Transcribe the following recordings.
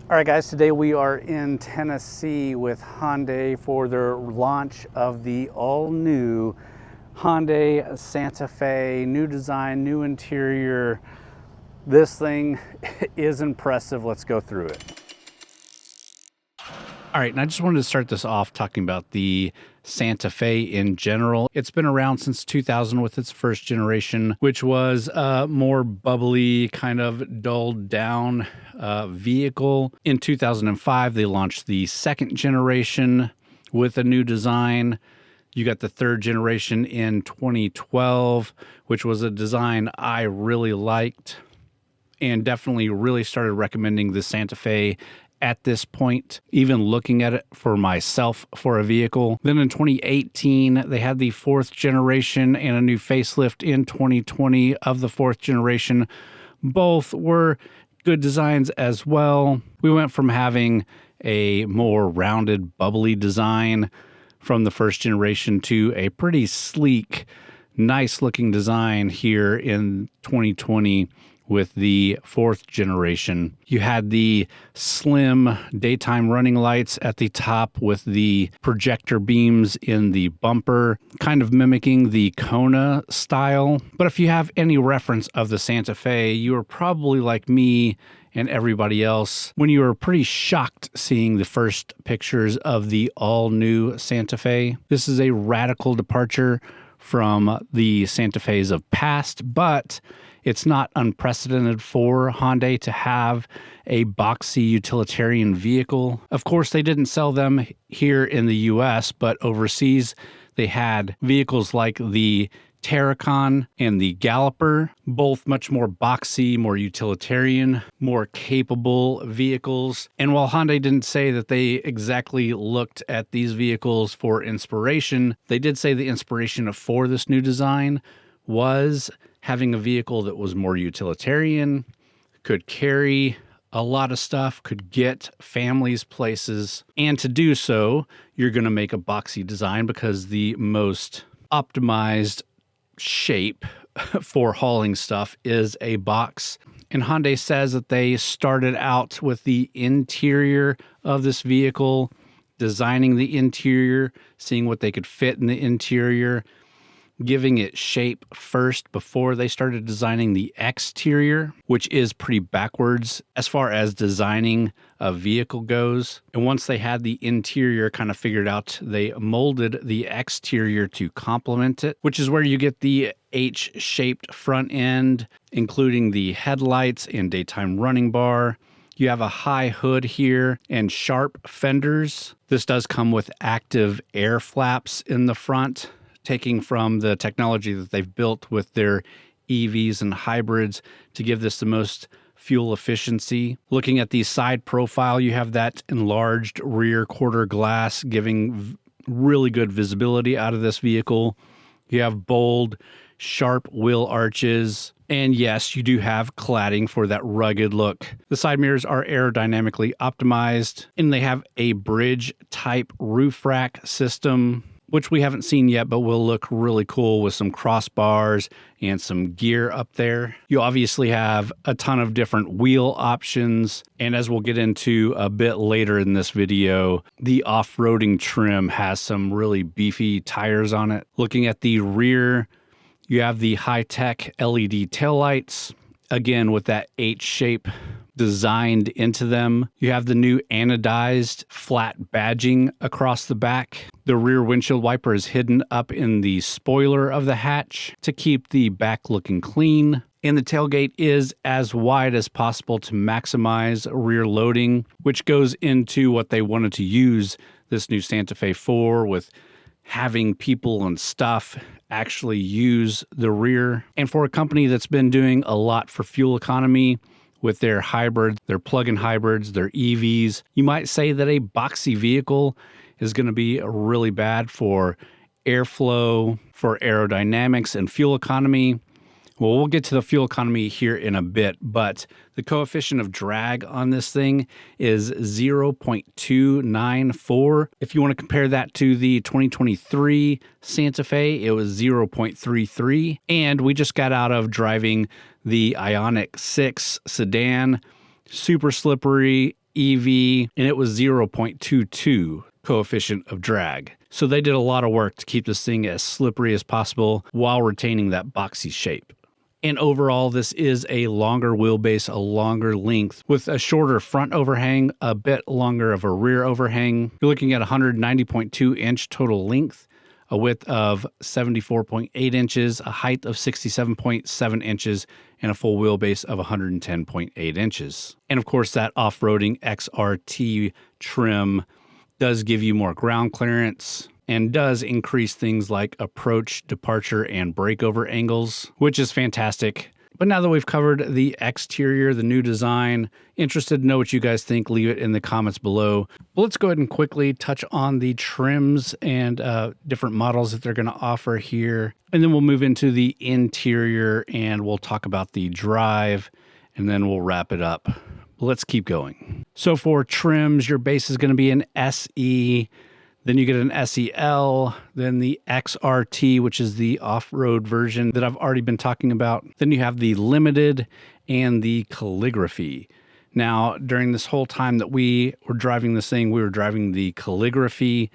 All right, guys, today we are in Tennessee with Hyundai for their launch of the all-new Hyundai Santa Fe. New design, new interior. This thing is impressive. Let's go through it. All right, and I just wanted to start this off talking about the Santa Fe in general. It's been around since 2000 with its first generation, which was a more bubbly, kind of dulled down vehicle. In 2005, they launched the second generation with a new design. You got the third generation in 2012, which was a design I really liked and definitely really started recommending the Santa Fe at this point, even looking at it for myself for a vehicle. Then in 2018, they had the fourth generation and a new facelift in 2020 of the fourth generation. Both were good designs as well. We went from having a more rounded, bubbly design from the first generation to a pretty sleek, nice looking design here in 2020. With the fourth generation, you had the slim daytime running lights at the top with the projector beams in the bumper, kind of mimicking the Kona style. But if you have any reference of the Santa Fe, you are probably like me and everybody else when you were pretty shocked seeing the first pictures of the all-new Santa Fe. This is a radical departure from the Santa Fe's of past, but it's not unprecedented for Hyundai to have a boxy utilitarian vehicle. Of course, they didn't sell them here in the US, but overseas they had vehicles like the Terracon and the Galloper, both much more boxy, more utilitarian, more capable vehicles. And while Hyundai didn't say that they exactly looked at these vehicles for inspiration, they did say the inspiration for this new design was having a vehicle that was more utilitarian, could carry a lot of stuff, could get families places. And to do so, you're going to make a boxy design because the most optimized shape for hauling stuff is a box. And Hyundai says that they started out with the interior of this vehicle, designing the interior, seeing what they could fit in the interior, giving it shape first before they started designing the exterior, which is pretty backwards as far as designing a vehicle goes. And once they had the interior kind of figured out, they molded the exterior to complement it, which is where you get the H-shaped front end, including the headlights and daytime running bar. You have a high hood here and sharp fenders. This does come with active air flaps in the front, taking from the technology that they've built with their EVs and hybrids to give this the most fuel efficiency. Looking at the side profile, you have that enlarged rear quarter glass, giving really good visibility out of this vehicle. You have bold, sharp wheel arches. And yes, you do have cladding for that rugged look. The side mirrors are aerodynamically optimized, and they have a bridge type roof rack system, which we haven't seen yet, but will look really cool with some crossbars and some gear up there. You obviously have a ton of different wheel options, and as we'll get into a bit later in this video, the off-roading trim has some really beefy tires on it. Looking at the rear, you have the high-tech LED taillights, again with that H-shape designed into them. You have the new anodized flat badging across the back. The rear windshield wiper is hidden up in the spoiler of the hatch to keep the back looking clean. And the tailgate is as wide as possible to maximize rear loading, which goes into what they wanted to use this new Santa Fe for, with having people and stuff actually use the rear. And for a company that's been doing a lot for fuel economy with their hybrids, their plug-in hybrids, their EVs, you might say that a boxy vehicle is going to be really bad for airflow, for aerodynamics and fuel economy. Well, we'll get to the fuel economy here in a bit, but the coefficient of drag on this thing is 0.294. If you want to compare that to the 2023 Santa Fe, it was 0.33. And we just got out of driving the Ioniq 6 sedan. Super slippery, EV, and it was 0.22 coefficient of drag. So they did a lot of work to keep this thing as slippery as possible while retaining that boxy shape. And overall, this is a longer wheelbase, a longer length with a shorter front overhang, a bit longer of a rear overhang. You're looking at 190.2 inch total length, a width of 74.8 inches, a height of 67.7 inches, and a full wheelbase of 110.8 inches. And of course, that off-roading XRT trim does give you more ground clearance and does increase things like approach, departure, and breakover angles, which is fantastic. But now that we've covered the exterior, the new design, interested to know what you guys think, leave it in the comments below. But let's go ahead and quickly touch on the trims and different models that they're going to offer here. And then we'll move into the interior and we'll talk about the drive and then we'll wrap it up. Let's keep going. So for trims, your base is going to be an SE. Then you get an SEL, then the XRT, which is the off-road version that I've already been talking about. Then you have the Limited and the Calligraphy. Now, during this whole time that we were driving this thing, we were driving the Calligraphy,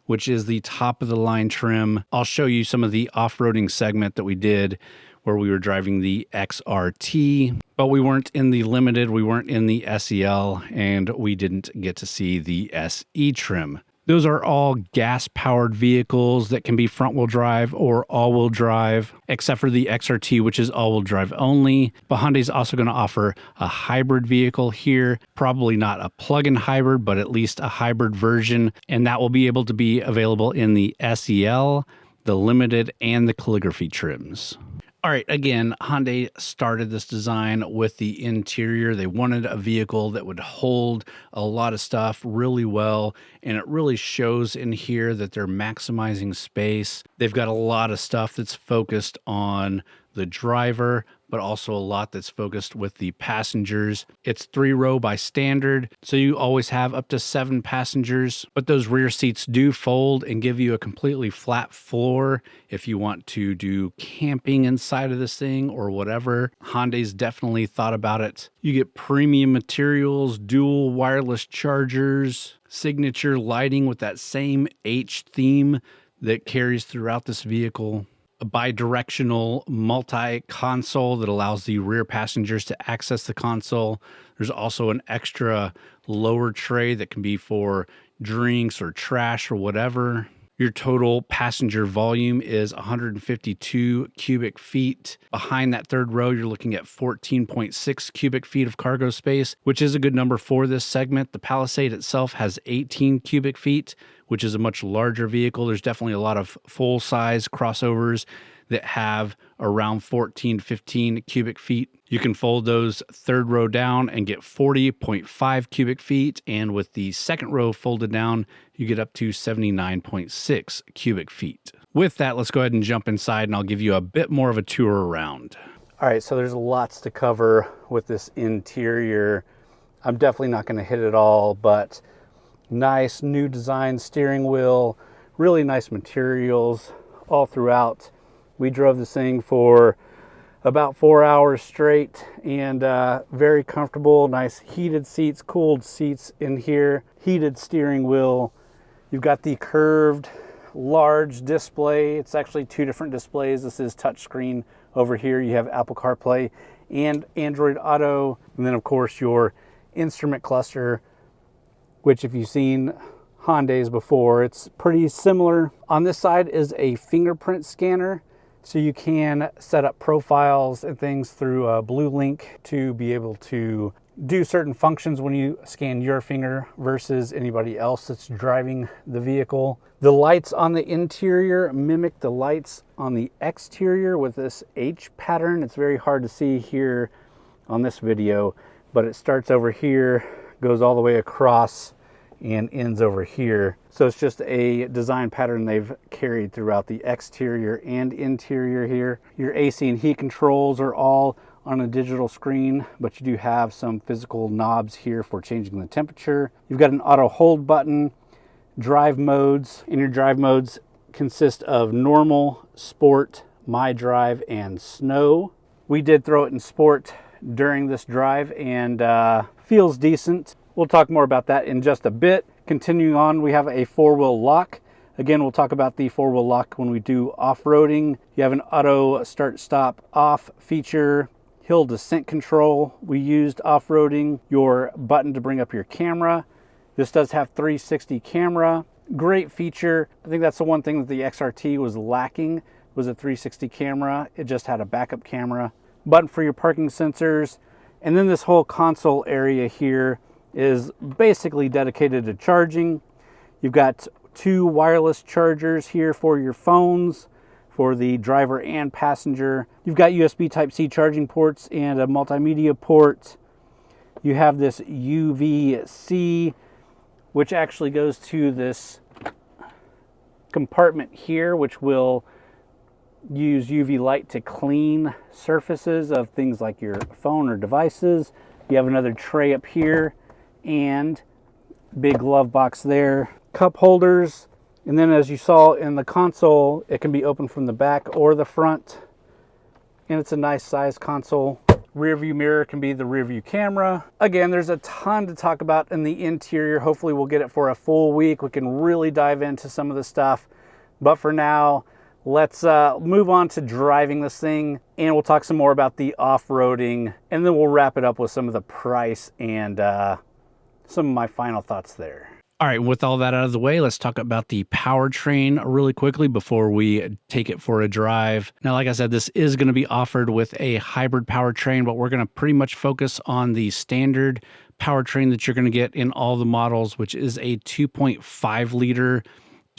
which is the top of the line trim. I'll show you some of the off-roading segment that we did where we were driving the XRT, but we weren't in the Limited, we weren't in the SEL, and we didn't get to see the SE trim. Those are all gas-powered vehicles that can be front-wheel drive or all-wheel drive, except for the XRT, which is all-wheel drive only. But Hyundai's also going to offer a hybrid vehicle here, probably not a plug-in hybrid, but at least a hybrid version, and that will be able to be available in the SEL, the Limited, and the Calligraphy trims. All right, again, Hyundai started this design with the interior. They wanted a vehicle that would hold a lot of stuff really well, and it really shows in here that they're maximizing space. They've got a lot of stuff that's focused on the driver, but also a lot that's focused with the passengers. It's 3-row by standard, so you always have up to 7 passengers, but those rear seats do fold and give you a completely flat floor if you want to do camping inside of this thing or whatever. Hyundai's definitely thought about it. You get premium materials, dual wireless chargers, signature lighting with that same H theme that carries throughout this vehicle. A bi-directional multi-console that allows the rear passengers to access the console. There's also an extra lower tray that can be for drinks or trash or whatever. Your total passenger volume is 152 cubic feet. Behind that third row, you're looking at 14.6 cubic feet of cargo space, which is a good number for this segment. The Palisade itself has 18 cubic feet, which is a much larger vehicle. There's definitely a lot of full-size crossovers that have around 14 to 15 cubic feet. You can fold those third row down and get 40.5 cubic feet. And with the second row folded down, you get up to 79.6 cubic feet. With that, let's go ahead and jump inside and I'll give you a bit more of a tour around. All right, so there's lots to cover with this interior. I'm definitely not going to hit it all, but nice new design steering wheel, really nice materials all throughout. We drove this thing for about 4 hours straight and very comfortable, nice heated seats, cooled seats in here, heated steering wheel. You've got the curved large display. It's actually 2 different displays. This is touchscreen. Over here you have Apple CarPlay and Android Auto, and then of course your instrument cluster, which if you've seen Hyundai's before, it's pretty similar. On this side is a fingerprint scanner, so you can set up profiles and things through a Blue Link to be able to do certain functions when you scan your finger versus anybody else that's driving the vehicle. The lights on the interior mimic the lights on the exterior with this H pattern. It's very hard to see here on this video, but it starts over here, goes all the way across and ends over here. So it's just a design pattern they've carried throughout the exterior and interior here. Your AC and heat controls are all on a digital screen, but you do have some physical knobs here for changing the temperature. You've got an auto hold button, drive modes, and your drive modes consist of normal, sport, my drive, and snow. We did throw it in sport during this drive and feels decent. We'll talk more about that in just a bit. Continuing on, we have a four-wheel lock. Again, we'll talk about the four-wheel lock when we do off-roading. You have an auto start-stop off feature, hill descent control. We used off-roading, your button to bring up your camera. This does have 360 camera. Great feature. I think that's the one thing that the XRT was lacking, was a 360 camera. It just had a backup camera. Button for your parking sensors. And then this whole console area here is basically dedicated to charging. You've got 2 wireless chargers here for your phones, for the driver and passenger. You've got USB Type-C charging ports and a multimedia port. You have this UVC, which actually goes to this compartment here, which will use UV light to clean surfaces of things like your phone or devices. You have another tray up here and big glove box there. Cup holders, and then as you saw in the console, it can be opened from the back or the front, and it's a nice size console. Rear view mirror can be the rear view camera. Again, there's a ton to talk about in the interior. Hopefully we'll get it for a full week. We can really dive into some of the stuff, but for now, let's move on to driving this thing, and we'll talk some more about the off-roading, and then we'll wrap it up with some of the price and some of my final thoughts there. All right, with all that out of the way, let's talk about the powertrain really quickly before we take it for a drive. Now, like I said, this is going to be offered with a hybrid powertrain, but we're going to pretty much focus on the standard powertrain that you're going to get in all the models, which is a 2.5 liter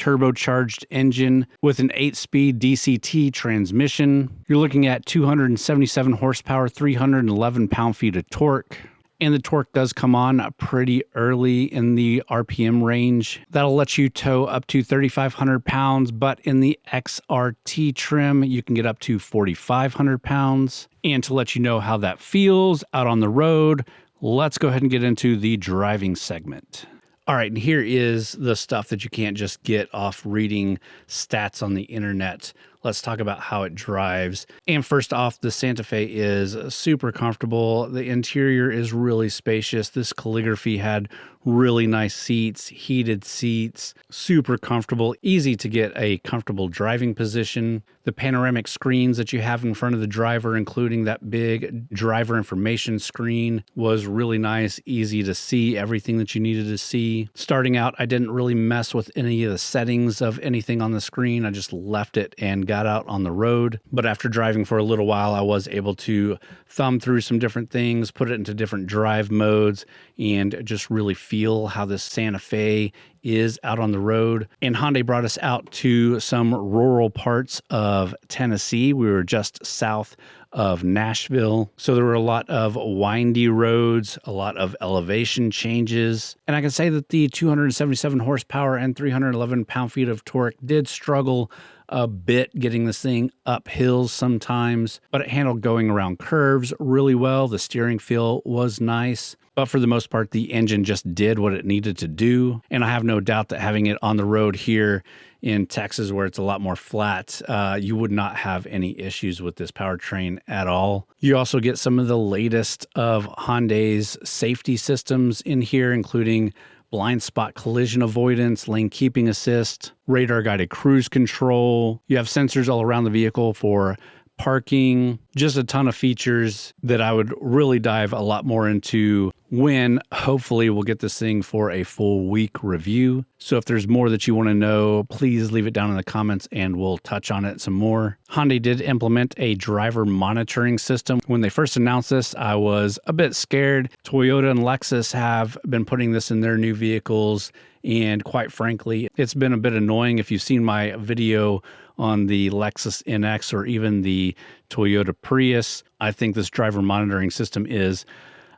turbocharged engine with an 8-speed DCT transmission. You're looking at 277 horsepower, 311 pound-feet of torque. And the torque does come on pretty early in the RPM range. That'll let you tow up to 3,500 pounds, but in the XRT trim, you can get up to 4,500 pounds. And to let you know how that feels out on the road, let's go ahead and get into the driving segment. All right, and here is the stuff that you can't just get off reading stats on the internet. Let's talk about how it drives. And first off, the Santa Fe is super comfortable. The interior is really spacious. This calligraphy had really nice seats, heated seats, super comfortable, easy to get a comfortable driving position. The panoramic screens that you have in front of the driver, including that big driver information screen, was really nice, easy to see everything that you needed to see. Starting out, I didn't really mess with any of the settings of anything on the screen. I just left it and got out on the road. But after driving for a little while, I was able to thumb through some different things, put it into different drive modes, and just really feel how this Santa Fe is out on the road. And Hyundai brought us out to some rural parts of Tennessee. We were just south of Nashville. So there were a lot of windy roads, a lot of elevation changes. And I can say that the 277 horsepower and 311 pound-feet of torque did struggle a bit getting this thing up hills sometimes, but it handled going around curves really well. The steering feel was nice, but for the most part, the engine just did what it needed to do. And I have no doubt that having it on the road here in Texas, where it's a lot more flat, you would not have any issues with this powertrain at all. You also get some of the latest of Hyundai's safety systems in here, including blind spot collision avoidance, lane keeping assist, radar guided cruise control. You have sensors all around the vehicle for parking, just a ton of features that I would really dive a lot more into when hopefully we'll get this thing for a full week review. So if there's more that you want to know, please leave it down in the comments and we'll touch on it some more. Hyundai did implement a driver monitoring system. When they first announced this, I was a bit scared. Toyota and Lexus have been putting this in their new vehicles, and quite frankly, it's been a bit annoying. If you've seen my video on the Lexus NX or even the Toyota Prius, I think this driver monitoring system is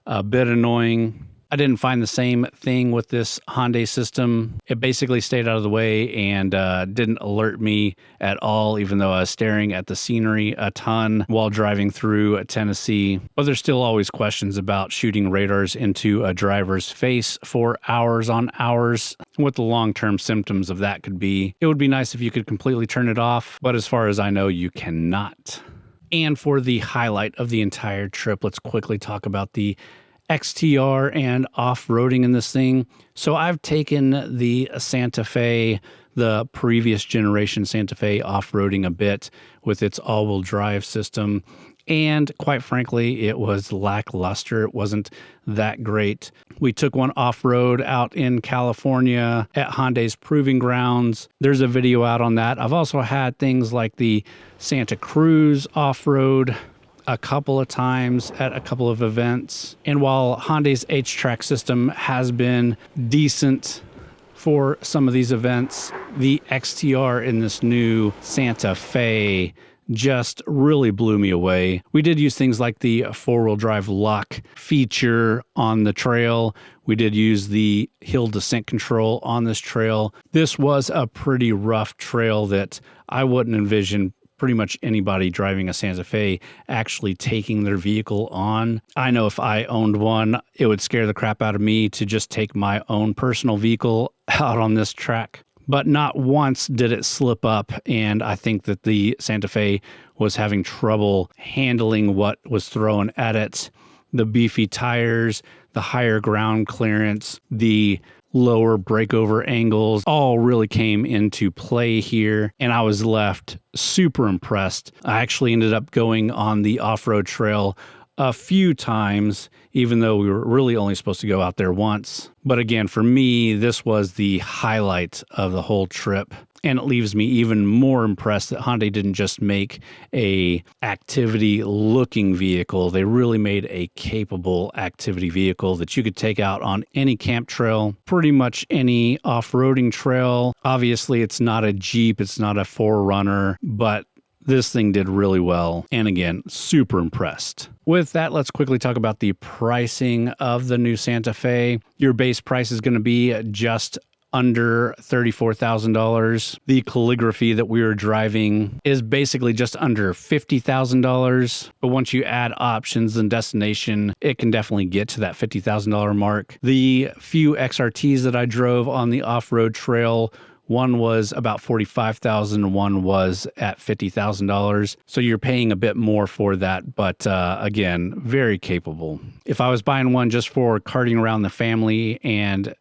a bit annoying. I didn't find the same thing with this Hyundai system. It basically stayed out of the way and didn't alert me at all, even though I was staring at the scenery a ton while driving through Tennessee. But there's still always questions about shooting radars into a driver's face for hours on hours, what the long-term symptoms of that could be. It would be nice if you could completely turn it off, but as far as I know, you cannot. And for the highlight of the entire trip, let's quickly talk about the XTR and off-roading in this thing. So I've taken the Santa Fe, the previous generation Santa Fe, off-roading a bit with its all-wheel drive system. And quite frankly, it was lackluster. It wasn't that great. We took one off-road out in California at Hyundai's Proving Grounds. There's a video out on that. I've also had things like the Santa Cruz off-road a couple of times at a couple of events. And while Hyundai's H-Track system has been decent for some of these events, the XTR in this new Santa Fe just really blew me away. We did use things like the four-wheel drive lock feature on the trail. We did use the hill descent control on this trail. This was a pretty rough trail that I wouldn't envision pretty much anybody driving a Santa Fe actually taking their vehicle on. I know if I owned one, it would scare the crap out of me to just take my own personal vehicle out on this track. But not once did it slip up, and I think that the Santa Fe was having trouble handling what was thrown at it. The beefy tires, the higher ground clearance, the lower breakover angles all really came into play here, and I was left super impressed. I actually ended up going on the off-road trail a few times, even though we were really only supposed to go out there once. But again, for me, this was the highlight of the whole trip. And it leaves me even more impressed that Hyundai didn't just make a activity looking vehicle. They really made a capable activity vehicle that you could take out on any camp trail, pretty much any off-roading trail. Obviously, it's not a Jeep, it's not a 4Runner, but this thing did really well. And again, super impressed. With that, let's quickly talk about the pricing of the new Santa Fe. Your base price is going to be just under $34,000. The calligraphy that we were driving is basically just under $50,000. But once you add options and destination, it can definitely get to that $50,000 mark. The few XRTs that I drove on the off-road trail, one was about $45,000, one was at $50,000. So you're paying a bit more for that, but again, very capable. If I was buying one just for karting around the family and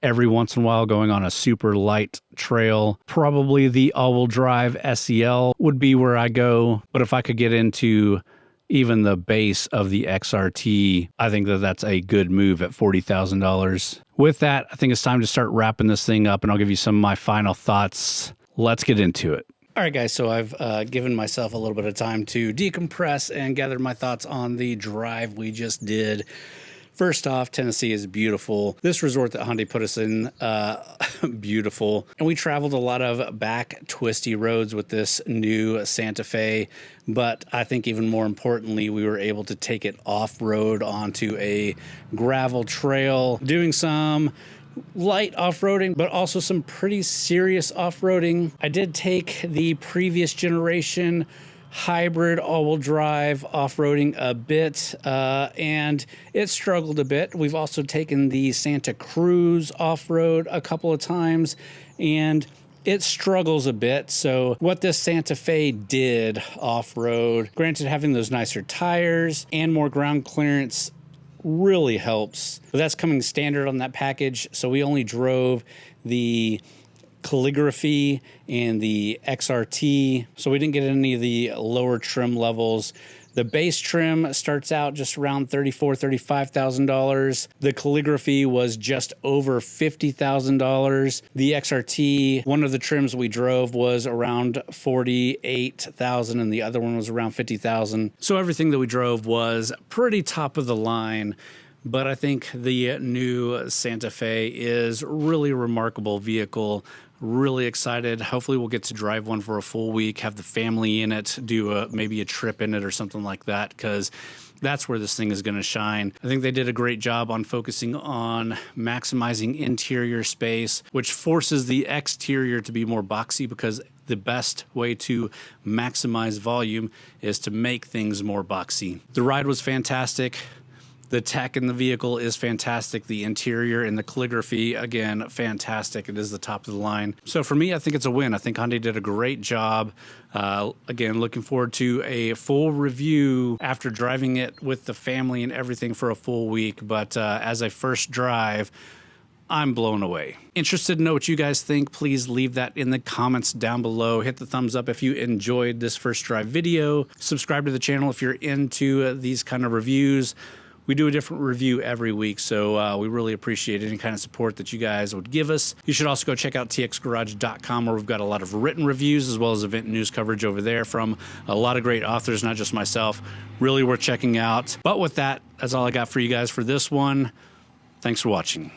every once in a while going on a super light trail, probably the all-wheel drive SEL would be where I go. But if I could get into even the base of the XRT, I think that that's a good move at $40,000. With that, I think it's time to start wrapping this thing up, and I'll give you some of my final thoughts. Let's get into it. All right, guys, so I've given myself a little bit of time to decompress and gather my thoughts on the drive we just did. First off, Tennessee is beautiful. This resort that Hyundai put us in, beautiful. And we traveled a lot of back twisty roads with this new Santa Fe. But I think even more importantly, we were able to take it off-road onto a gravel trail, doing some light off-roading, but also some pretty serious off-roading. I did take the previous generation hybrid all-wheel drive off-roading a bit, and it struggled a bit. We've also taken the Santa Cruz off-road a couple of times, and it struggles a bit. So what this Santa Fe did off-road, granted having those nicer tires and more ground clearance really helps. But that's coming standard on that package, so we only drove the calligraphy and the XRT, so we didn't get any of the lower trim levels. The base trim starts out just around $35,000. The calligraphy was just over $50,000. The XRT, one of the trims we drove was around $48,000, and the other one was around $50,000. So everything that we drove was pretty top of the line. But I think the new Santa Fe is really a remarkable vehicle. Really excited. Hopefully we'll get to drive one for a full week, have the family in it, do maybe a trip in it or something like that, because that's where this thing is going to shine. I think they did a great job on focusing on maximizing interior space, which forces the exterior to be more boxy, because the best way to maximize volume is to make things more boxy. The ride was fantastic. The tech in the vehicle is fantastic. The interior and the calligraphy, again, fantastic. It is the top of the line. So for me, I think it's a win. I think Hyundai did a great job. Again, looking forward to a full review after driving it with the family and everything for a full week. But as a first drive, I'm blown away. Interested to know what you guys think? Please leave that in the comments down below. Hit the thumbs up if you enjoyed this first drive video. Subscribe to the channel if you're into these kind of reviews. We do a different review every week, so we really appreciate any kind of support that you guys would give us. You should also go check out TXGARAGE.com, where we've got a lot of written reviews as well as event news coverage over there from a lot of great authors, not just myself. Really worth checking out. But with that, that's all I got for you guys for this one. Thanks for watching.